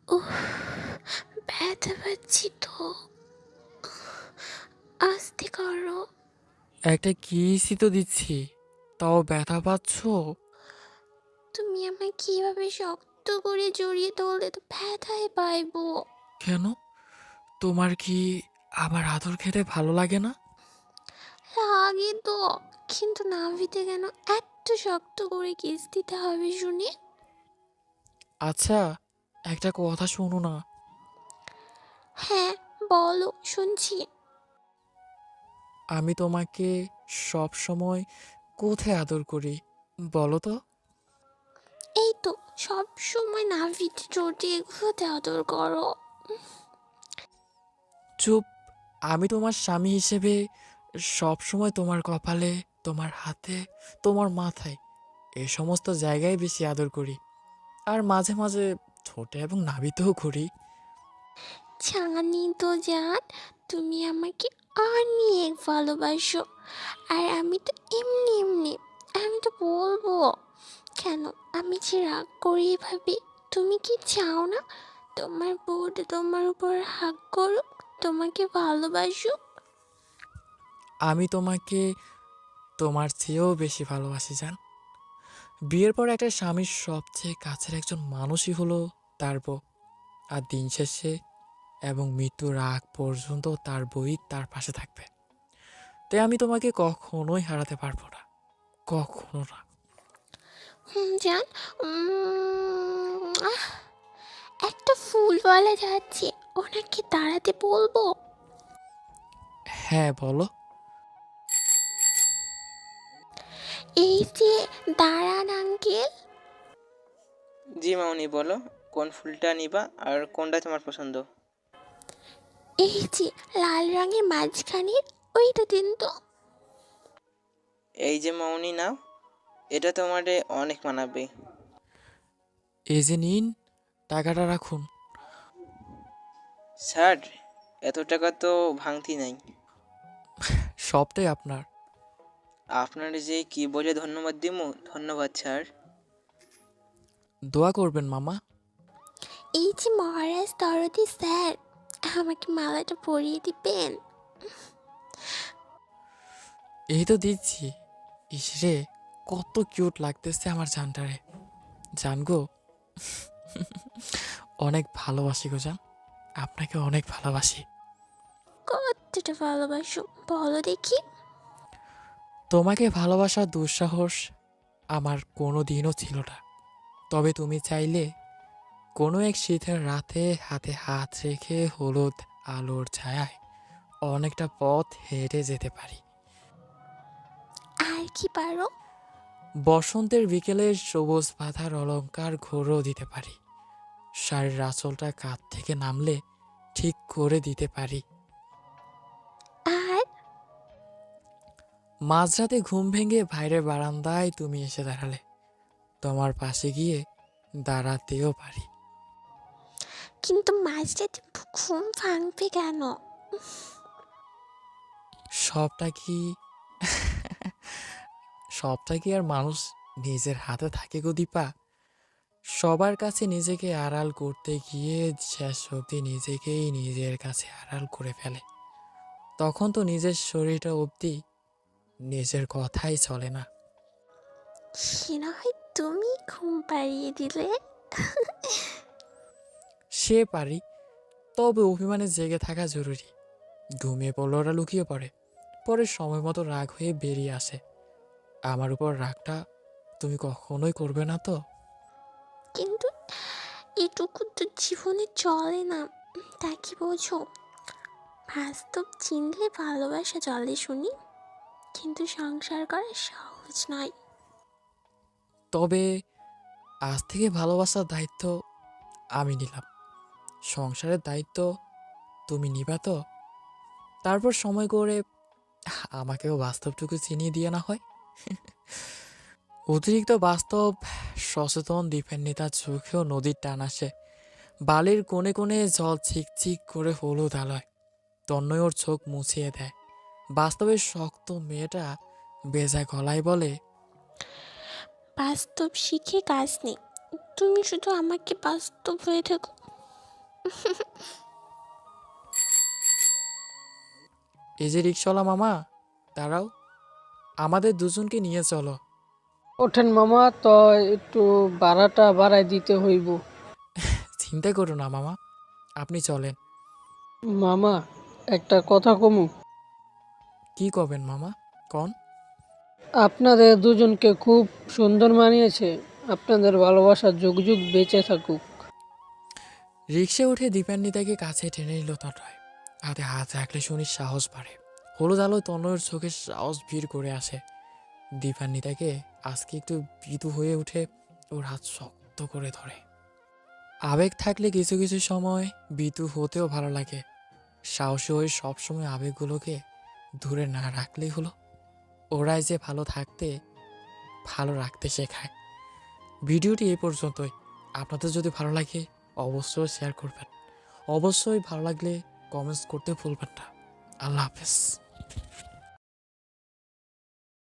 উফ, ব্যথা পাচ্ছি তো। আস্তে করো। একটা কিসই তো দিচ্ছি, তাও ব্যথা পাচ্ছ? তুমি আমায় কিভাবে শক্ত করে জড়িয়ে ধরলে তো ব্যথাই পাইবো। কেন? তোমার কি আমার আদর খেতে ভালো লাগে না? লাগে তো, কিন্তু নাভিতে কেন এত শক্ত করে কিস দিতে হবে শুনি? আচ্ছা, একটা কথা শোনো না। হ্যাঁ, বলো, শুনছি। আমি তোমাকে সব সময় কোথায় আদর করি বলো তো? এই তো, সব সময় নাভিতে চটিয়ে ঘুরতে আদর করো। চুপ। আমি তোমার স্বামী হিসেবে সব সময় তোমার কপালে, তোমার হাতে, তোমার মাথায়, এই সমস্ত জায়গায় বেশি আদর করি। আর মাঝে মাঝে ঠোঁটে এবং নাভিতেও করি। জানি তো জান, তুমি আমাকে অনেক ভালোবাসো। আর আমি তো এমনি এমনি, আমি তো বলবো কেন, আমি যে রাগ করি ভাবি। তুমি কি চাও না তোমার বউটা তোমার উপর হাগ করুক, তোমাকে ভালোবাসুক? আমি তোমাকে তোমার চেয়েও বেশি ভালোবাসি জান। বিয়ের পর একটা স্বামীর সবচেয়ে কাছের একজন মানুষই হলো তার বউ। আর দিন শেষে এবং মৃত্যুর আগ পর্যন্ত তার বই তার পাশে থাকবে। তাই আমি তোমাকে কখনোই হারাতে পারবো না, কখনো না। জান, একটা ফুলওয়ালা যাচ্ছে, ওনাকে দাঁড়াতে বলবো? হ্যাঁ বলো। এই যে, দাঁড়ান আঙ্কেল। জি মামুনি, বলো কোন ফুলটা নিবা আর কোনটা তোমার পছন্দ? এই যে, লাল রঙের মাঝখানের ওইটা দিন তো। এই যে মামুনি, নাও, এটা তোমারে অনেক মানাবে। এই যে নিন, টাকাটা রাখুন। স্যার, এত টাকা তো ভাঙতি নাই। সবটাই আপনার। আপনার যে কি বলে ধন্যবাদ দিমু, ধন্যবাদ স্যার। দোয়া করবেন মামা। এই যে মহারাজ দরদি স্যার, আমাকে মালাটা পরিয়ে দিবেন? এই তো দিচ্ছি। ইসরে, কত কিউট লাগতেছে আমার জানটারে। জান গো, অনেক ভালোবাসি গো জান, আপনাকে অনেক ভালোবাসি। কতটা ভালোবাসো বলো দেখি? তোমাকে ভালোবাসার দুঃসাহস আমার কোনো দিনও ছিল না। তবে তুমি চাইলে কোনো এক শীতের রাতে হাতে হাত রেখে হলুদ আলোর ছায়ায় অনেকটা পথ হেঁটে যেতে পারি। আর কি পারো? বসন্তের বিকেলের সবুজ পাতার অলংকার ঘোরও দিতে পারি। শাড়ির আঁচলটা কাঁধ থেকে নামলে ঠিক করে দিতে পারি। আর মাঝরাতে ঘুম ভেঙে বাইরের বারান্দায় তুমি এসে দাঁড়ালে তোমার পাশে গিয়ে দাঁড়াতেও পারি। কিন্তু মাঝরাতে ঘুম ভাঙবে কেন? সবটা কি সবটা কি আর মানুষ নিজের হাতে থাকে গো দীপা? সবার কাছে নিজেকে আড়াল করতে গিয়ে শেষ অবধি নিজেকেই নিজের কাছে আড়াল করে ফেলে। তখন তো নিজের শরীরটা অবধি নিজের কথাই চলে না। সে না হয় তুমি ঘুম পাড়িয়ে দিলে। সে পারি, তবে অভিমানে জেগে থাকা জরুরি। ঘুমিয়ে পড়লে ওরা লুকিয়ে পড়ে, পরে সময় মতো রাগ হয়ে বেরিয়ে আসে। আমার উপর রাগটা তুমি কখনোই করবে না তো? কিন্তু এটুকু তো জীবনে চলে না, তা কি বোঝো? বাস্তব চিনলে ভালোবাসা চলে শুনি, কিন্তু সংসার করা সহজ নয়। তবে আজ থেকে ভালোবাসার দায়িত্ব আমি নিলাম, সংসারের দায়িত্ব তুমি নিবা তো? তারপর সময় করে আমাকেও বাস্তবটুকু চিনিয়ে দিয়ে না হয়। অতিরিক্ত বাস্তব সচেতন দ্বীপের নেতার চোখেও নদীর টান আসে। বালির কোণে কোণে জল চিকচিক করে হলুদ আলোয় তন্ময় ওর চোখ মুছিয়ে দেয়। বাস্তবের শক্ত মেয়েটা বেজা গলায় বলে, বাস্তব শিখে কাজ নেই, তুমি শুধু আমাকে বাস্তব হয়ে থাকো। এই যে রিক্সাওয়ালা মামা, দাঁড়াও, আমাদের দুজনকে নিয়ে চলো। ওঠেন মামা, তো একটু ভাড়াটা বাড়াই দিতে হইব। চিন্তা করো না মামা, আপনি চলেন। মামা, একটা কথা কমু। কি করবেন মামা, কন। আপনাদের দুজনকে খুব সুন্দর মানিয়েছে। আপনাদের ভালোবাসা যুগ যুগ বেঁচে থাকুক। রিক্সা উঠে দীপান্বিতাকে কাছে টেনে নিল তনয়। হাতে হাত রাখলে শুনি সাহস বাড়ে। হলুদ আলো তনয়ের চোখে সাহস ভিড় করে আসে। দীপান্বিতাকে আজকে একটু ভীতু হয়ে উঠে ওর হাত শক্ত করে ধরে। আবেগ থাকলে কিছু কিছু সময় ভীতু হতেও ভালো লাগে। সাহসী হয়ে সবসময় আবেগগুলোকে দূরে না রাখলেই হলো। ওরাই যে ভালো থাকতে, ভালো রাখতে শেখায়। ভিডিওটি এই পর্যন্তই। আপনাদের যদি ভালো লাগে অবশ্যই শেয়ার করবেন। অবশ্যই ভালো লাগলে কমেন্টস করতে ভুলবেন না। আল্লাহ হাফেজ।